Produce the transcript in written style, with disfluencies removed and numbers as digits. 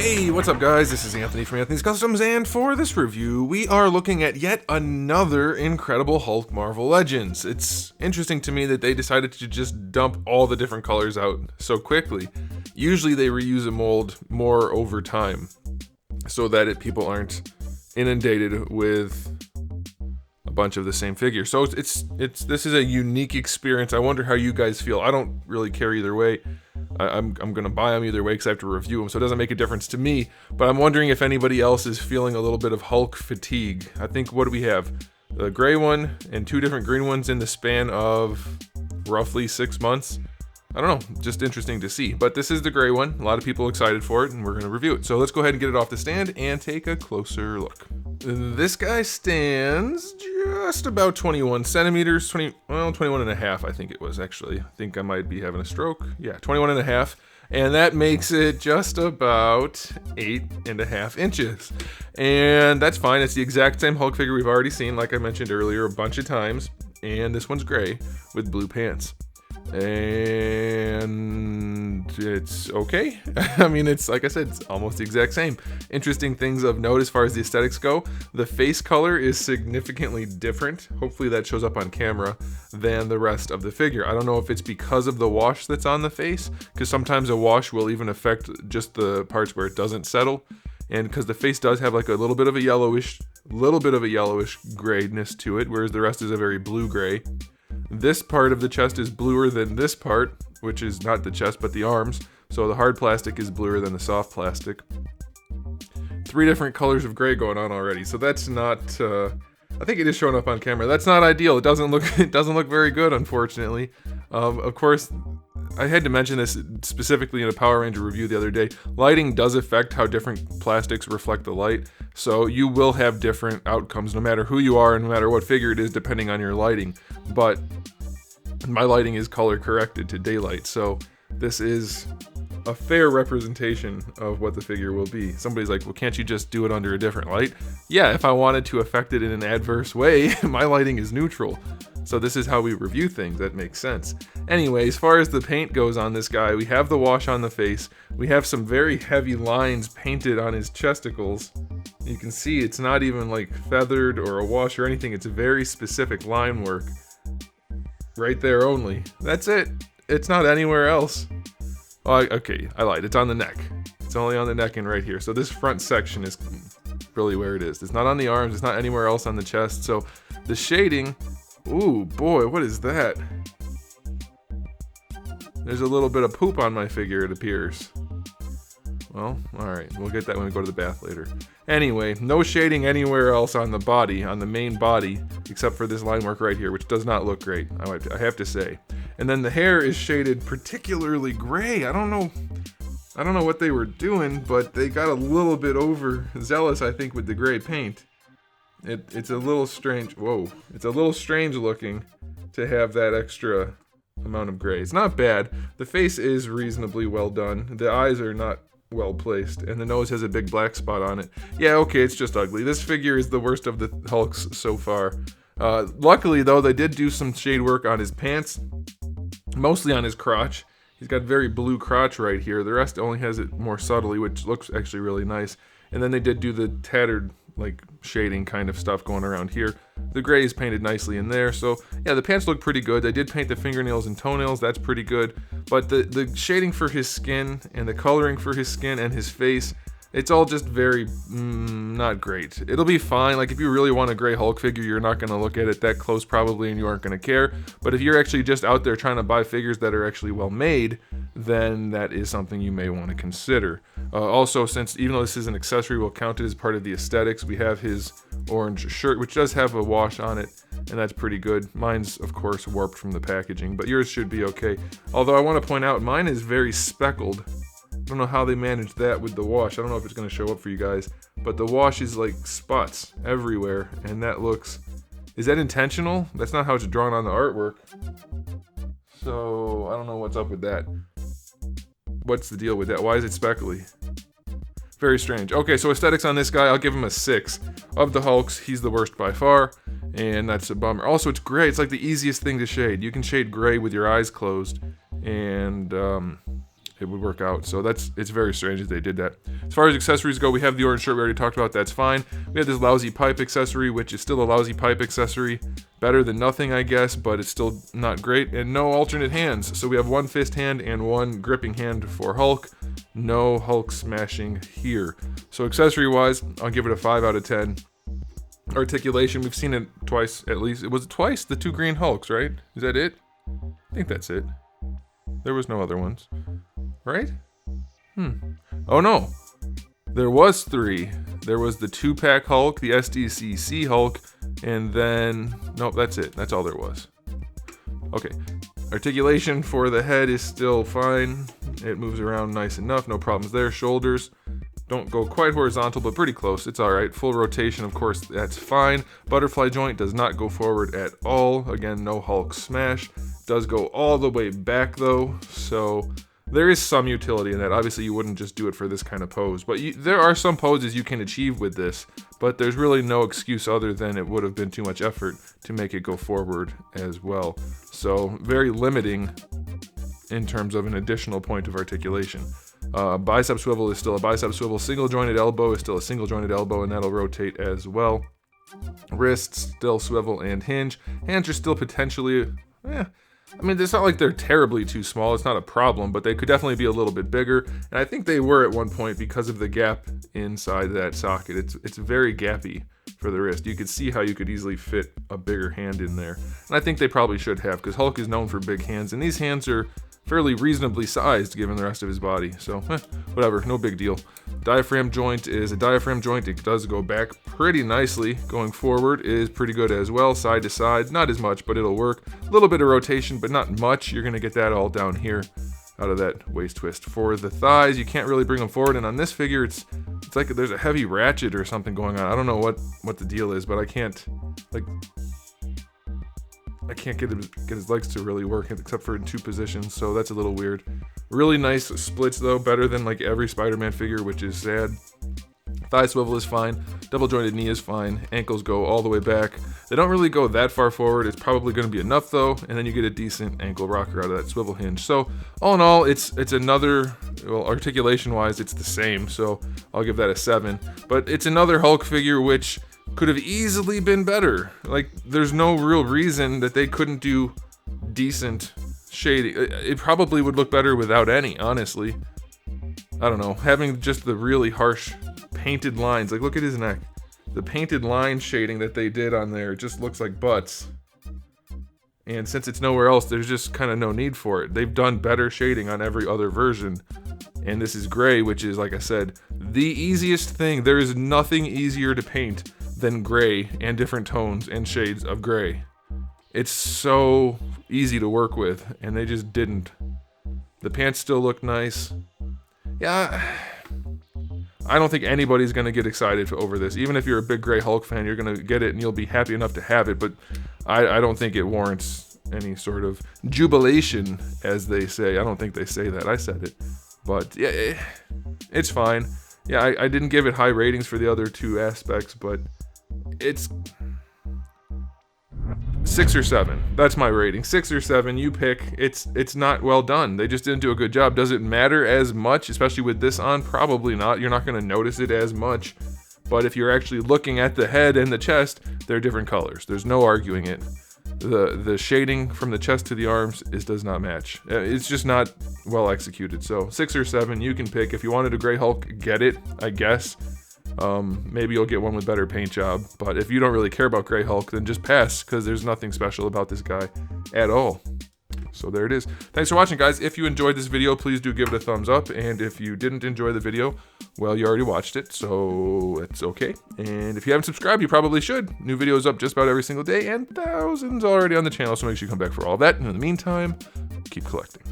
Hey, what's up guys? This is Anthony from Anthony's Customs, and for this review, we are looking at yet another Incredible Hulk Marvel Legends. It's interesting to me that they decided to just dump all the different colors out so quickly. Usually they reuse a mold more over time, so that people aren't inundated with a bunch of the same figure. So this is a unique experience. I wonder how you guys feel. I don't really care either way. I'm gonna buy them either way because I have to review them, so it doesn't make a difference to me. But I'm wondering if anybody else is feeling a little bit of Hulk fatigue. I think, what do we have? The gray one and two different green ones in the span of roughly 6 months. I don't know, just interesting to see. But this is the gray one. A lot of people excited for it, and we're gonna review it. So let's go ahead and get it off the stand and take a closer look. This guy stands just about 21 centimeters, 21 and a half, I think it was actually. I think I might be having a stroke. Yeah, 21 and a half. And that makes it just about 8.5 inches. And that's fine. It's the exact same Hulk figure we've already seen, like I mentioned earlier, a bunch of times. And this one's gray with blue pants. And it's okay. I mean, it's like I said, it's almost the exact same. Interesting things of note as far as the aesthetics go: the face color is significantly different, hopefully that shows up on camera, than the rest of the figure. I don't know if it's because of the wash that's on the face, because sometimes a wash will even affect just the parts where it doesn't settle, and because the face does have like a little bit of a yellowish grayness to it, whereas the rest is a very blue gray. This part of the chest is bluer than this part, which is not the chest but the arms, so the hard plastic is bluer than the soft plastic. 3 different colors of gray going on already, so that's not I think it is showing up on camera. That's not ideal. It doesn't look very good, unfortunately. Of course, I had to mention this specifically in a Power Ranger review the other day. Lighting does affect how different plastics reflect the light, so you will have different outcomes no matter who you are and no matter what figure it is, depending on your lighting. But my lighting is color corrected to daylight, so this is a fair representation of what the figure will be. Somebody's like, well, can't you just do it under a different light? Yeah, if I wanted to affect it in an adverse way, my lighting is neutral. So this is how we review things. That makes sense. Anyway, as far as the paint goes on this guy, we have the wash on the face. We have some very heavy lines painted on his chesticles. You can see it's not even like feathered or a wash or anything. It's a very specific line work. Right there only. That's it. It's not anywhere else. Oh, okay, I lied. It's on the neck. It's only on the neck and right here. So this front section is really where it is. It's not on the arms. It's not anywhere else on the chest. So the shading... Ooh, boy, what is that? There's a little bit of poop on my figure, it appears. Well, alright, we'll get that when we go to the bath later. Anyway, no shading anywhere else on the body, on the main body, except for this line work right here, which does not look great, I have to say. And then the hair is shaded particularly gray. I don't know what they were doing, but they got a little bit overzealous, I think, with the gray paint. It's a little strange. Whoa. It's a little strange looking to have that extra amount of gray. It's not bad. The face is reasonably well done. The eyes are not well placed, and the nose has a big black spot on it. Yeah, okay, it's just ugly. This figure is the worst of the Hulks so far. Luckily, though, they did do some shade work on his pants, mostly on his crotch. He's got very blue crotch right here. The rest only has it more subtly, which looks actually really nice. And then they did do the tattered, like, shading kind of stuff going around here. The gray is painted nicely in there, so yeah, the pants look pretty good. They did paint the fingernails and toenails, that's pretty good. But the shading for his skin and the coloring for his skin and his face, it's all just very not great. It'll be fine. Like, if you really want a gray Hulk figure, you're not going to look at it that close probably, and you aren't going to care. But if you're actually just out there trying to buy figures that are actually well made, then that is something you may want to consider. Also, since even though this is an accessory, we'll count it as part of the aesthetics. We have his orange shirt, which does have a wash on it, and that's pretty good. Mine's, of course, warped from the packaging, but yours should be okay. Although I want to point out, mine is very speckled. I don't know how they managed that with the wash. I don't know if it's going to show up for you guys, but the wash is like spots everywhere, and that looks... Is that intentional? That's not how it's drawn on the artwork. So, I don't know what's up with that. What's the deal with that? Why is it speckly? Very strange. Okay, so aesthetics on this guy, I'll give him a 6. Of the Hulks, he's the worst by far, and that's a bummer. Also, it's gray. It's like the easiest thing to shade. You can shade gray with your eyes closed, and it would work out. So it's very strange that they did that. As far as accessories go, we have the orange shirt we already talked about. That's fine. We have this lousy pipe accessory, which is still a lousy pipe accessory. Better than nothing, I guess, but it's still not great. And no alternate hands. So we have one fist hand and one gripping hand for Hulk. No Hulk smashing here. So accessory-wise, I'll give it a 5 out of 10. Articulation, we've seen it twice at least. It was twice the 2 green Hulks, right? Is that it? I think that's it. There was no other ones. Right? Oh no. There was 3. There was the 2-pack Hulk, the SDCC Hulk, and then... Nope, that's it. That's all there was. Okay. Articulation for the head is still fine. It moves around nice enough. No problems there. Shoulders don't go quite horizontal, but pretty close. It's alright. Full rotation, of course, that's fine. Butterfly joint does not go forward at all. Again, no Hulk smash. Does go all the way back, though, so... There is some utility in that. Obviously, you wouldn't just do it for this kind of pose, but there are some poses you can achieve with this, but there's really no excuse other than it would have been too much effort to make it go forward as well. So very limiting in terms of an additional point of articulation. Bicep swivel is still a bicep swivel. Single jointed elbow is still a single jointed elbow, and that'll rotate as well. Wrists still swivel and hinge. Hands are still potentially... I mean, it's not like they're terribly too small. It's not a problem, but they could definitely be a little bit bigger. And I think they were at one point because of the gap inside that socket. It's very gappy for the wrist. You could see how you could easily fit a bigger hand in there. And I think they probably should have, because Hulk is known for big hands, and these hands are fairly reasonably sized given the rest of his body. So, whatever, no big deal. Diaphragm joint is a diaphragm joint. It does go back pretty nicely. Going forward is pretty good as well. Side to side, not as much, but it'll work. A little bit of rotation, but not much. You're going to get that all down here out of that waist twist. For the thighs, you can't really bring them forward. And on this figure, it's like there's a heavy ratchet or something going on. I don't know what the deal is, but I can't get his legs to really work except for in 2 positions, so that's a little weird. Really nice splits though, better than like every Spider-Man figure, which is sad. Thigh swivel is fine, double jointed knee is fine, ankles go all the way back. They don't really go that far forward, it's probably going to be enough though, and then you get a decent ankle rocker out of that swivel hinge. So all in all, it's another, well, articulation wise it's the same, so I'll give that a 7. But it's another Hulk figure which could have easily been better. Like, there's no real reason that they couldn't do decent shading. It probably would look better without any, honestly. I don't know. Having just the really harsh painted lines. Like, look at his neck. The painted line shading that they did on there just looks like butts. And since it's nowhere else, there's just kind of no need for it. They've done better shading on every other version. And this is gray, which is, like I said, the easiest thing. There is nothing easier to paint than gray and different tones and shades of gray. It's so easy to work with, and they just didn't. The pants still look nice. Yeah, I don't think anybody's going to get excited over this. Even if you're a big gray Hulk fan, you're going to get it and you'll be happy enough to have it, but I don't think it warrants any sort of jubilation, as they say. I don't think they say that. I said it. But yeah, it's fine. Yeah, I didn't give it high ratings for the other 2 aspects, but it's 6 or 7. That's my rating. 6 or 7, you pick. It's not well done. They just didn't do a good job. Does it matter as much, especially with this on? Probably not. You're not going to notice it as much. But if you're actually looking at the head and the chest, they're different colors. There's no arguing it. The shading from the chest to the arms does not match. It's just not well executed. So 6 or 7, you can pick. If you wanted a gray Hulk, get it, I guess. Maybe you'll get one with better paint job. But if you don't really care about gray Hulk, then just pass, because there's nothing special about this guy at all. So there it is. Thanks for watching, guys. If you enjoyed this video, please do give it a thumbs up. And if you didn't enjoy the video, well, you already watched it, so it's okay. And if you haven't subscribed, you probably should. New videos up just about every single day, and thousands already on the channel, so make sure you come back for all that. And in the meantime, keep collecting.